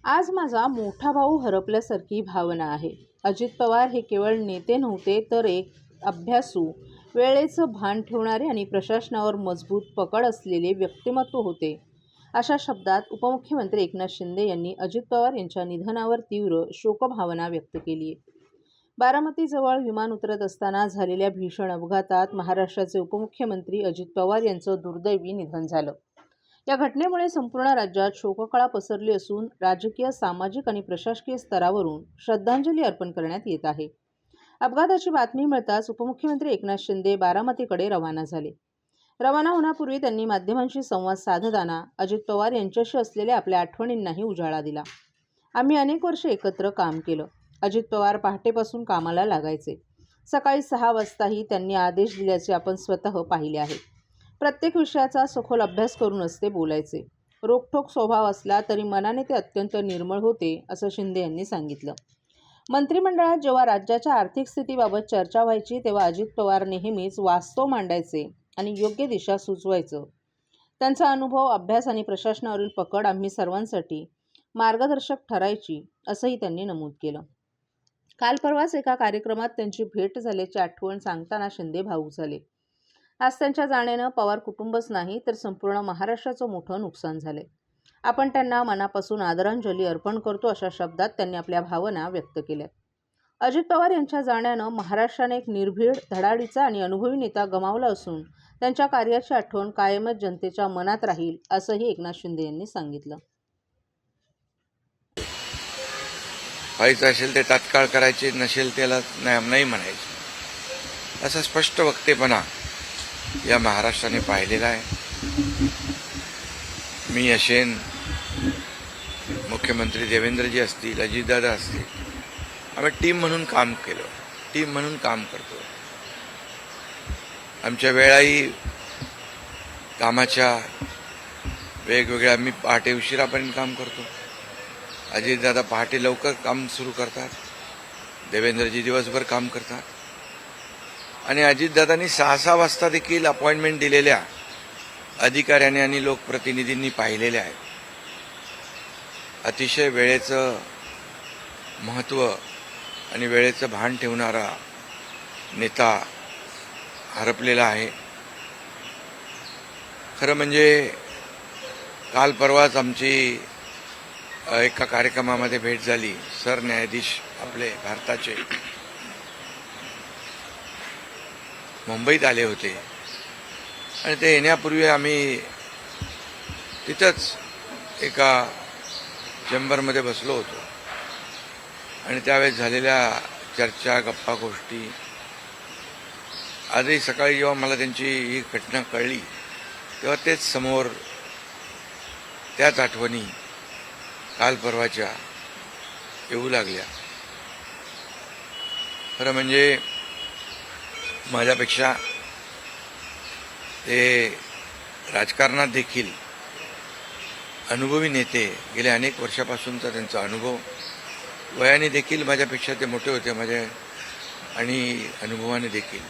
आज माझा मोठा भाऊ हरपल्यासारखी भावना आहे. अजित पवार हे केवळ नेते नव्हते, तर एक अभ्यासू, वेळेचं भान ठेवणारे आणि प्रशासनावर मजबूत पकड असलेले व्यक्तिमत्व होते. अशा शब्दात उपमुख्यमंत्री एकनाथ शिंदे यांनी अजित पवार यांच्या निधनावर तीव्र शोकभावना व्यक्त केली आहे. बारामतीजवळ विमान उतरत असताना झालेल्या भीषण अपघातात महाराष्ट्राचे उपमुख्यमंत्री अजित पवार यांचं दुर्दैवी निधन झालं. या घटनेमुळे संपूर्ण राज्यात शोककळा पसरली असून राजकीय, सामाजिक आणि प्रशासकीय स्तरावरून श्रद्धांजली अर्पण करण्यात येत आहे. अपघाताची बातमी मिळताच उपमुख्यमंत्री एकनाथ शिंदे बारामतीकडे रवाना झाले. रवाना होण्यापूर्वी त्यांनी माध्यमांशी संवाद साधताना अजित पवार यांच्याशी असलेल्या आपल्या आठवणींनाही उजाळा दिला. आम्ही अनेक वर्षे एकत्र काम केलं. अजित पवार पहाटेपासून कामाला लागायचे. सकाळी 6 वाजताही त्यांनी आदेश दिल्याचे आपण स्वतः पाहिले आहे. प्रत्येक विषयाचा सखोल अभ्यास करूनच ते बोलायचे. रोखठोक स्वभाव असला तरी मनाने ते अत्यंत निर्मळ होते, असं शिंदे यांनी सांगितलं. मंत्रिमंडळात जेव्हा राज्याच्या आर्थिक स्थितीबाबत चर्चा व्हायची, तेव्हा अजित पवार नेहमीच वास्तव मांडायचे आणि योग्य दिशा सुचवायचं. त्यांचा अनुभव, अभ्यास आणि प्रशासनावरील पकड आम्ही सर्वांसाठी मार्गदर्शक ठरायची, असंही त्यांनी नमूद केलं. काल परवाच एका कार्यक्रमात त्यांची भेट झाल्याची आठवण सांगताना शिंदे भावूक झाले. आज त्यांच्या जाण्यानं पवार कुटुंबच नाही, तर संपूर्ण महाराष्ट्राचं मोठं नुकसान झालंय. आपण त्यांना मनापासून आदरांजली अर्पण करतो, अशा शब्दात त्यांनी आपल्या भावना व्यक्त केल्या. अजित पवार यांच्या जाण्यानं महाराष्ट्राने एक निर्भीड, धडाडीचा आणि अनुभवी नेता गमावला असून त्यांच्या कार्याची आठवण कायमच जनतेच्या मनात राहील, असंही एकनाथ शिंदे यांनी सांगितलं. व्हायचं असेल ते तात्काळ करायचे, नसेल त्याला नाही म्हणायचे, असा स्पष्ट वक्तेपणा या महाराष्ट्राने पाहिलेला आहे. मी असेन, मुख्यमंत्री देवेंद्रजी असतील, अजितदादा असतील, आम्ही टीम म्हणून काम केलं, टीम म्हणून काम करतो. आमच्या वेळाही कामाच्या वेगवेगळ्या, आम्ही पहाटे उशिरापर्यंत काम करतो. अजितदादा पहाटे लवकर काम सुरू करतात, देवेंद्रजी दिवसभर काम करतात. आणि अजितदादांनी 6 वाजता देखील अपॉइंटमेंट दिलेल्या अधिकाऱ्यांनी आणि लोकप्रतिनिधींनी पाहिलेल्या आहेत. अतिशय वेळेचं महत्त्व आणि वेळेचं भान ठेवणारा नेता हरपलेला आहे. खरं म्हणजे काल परवाच आमची एका कार्यक्रमामध्ये भेट झाली. सरन्यायाधीश आपले भारताचे मुंबईत आले होते आणि ते येण्यापूर्वी आम्ही तिथंच एका चेंबरमध्ये बसलो होतो आणि त्यावेळेस झालेल्या चर्चा, गप्पा गोष्टी, आजही सकाळी जेव्हा मला त्यांची ही घटना कळली तेव्हा तेच समोर त्याच आठवणी काल परवाच्या येऊ लागल्या. खरं म्हणजे माझ्यापेक्षा ते राजकारणात देखील अनुभवी नेते, गेल्या अनेक वर्षापासूनचा त्यांचा अनुभव, वयाने देखील माझ्यापेक्षा ते मोठे होते माझ्या आणि अनुभवाने देखील.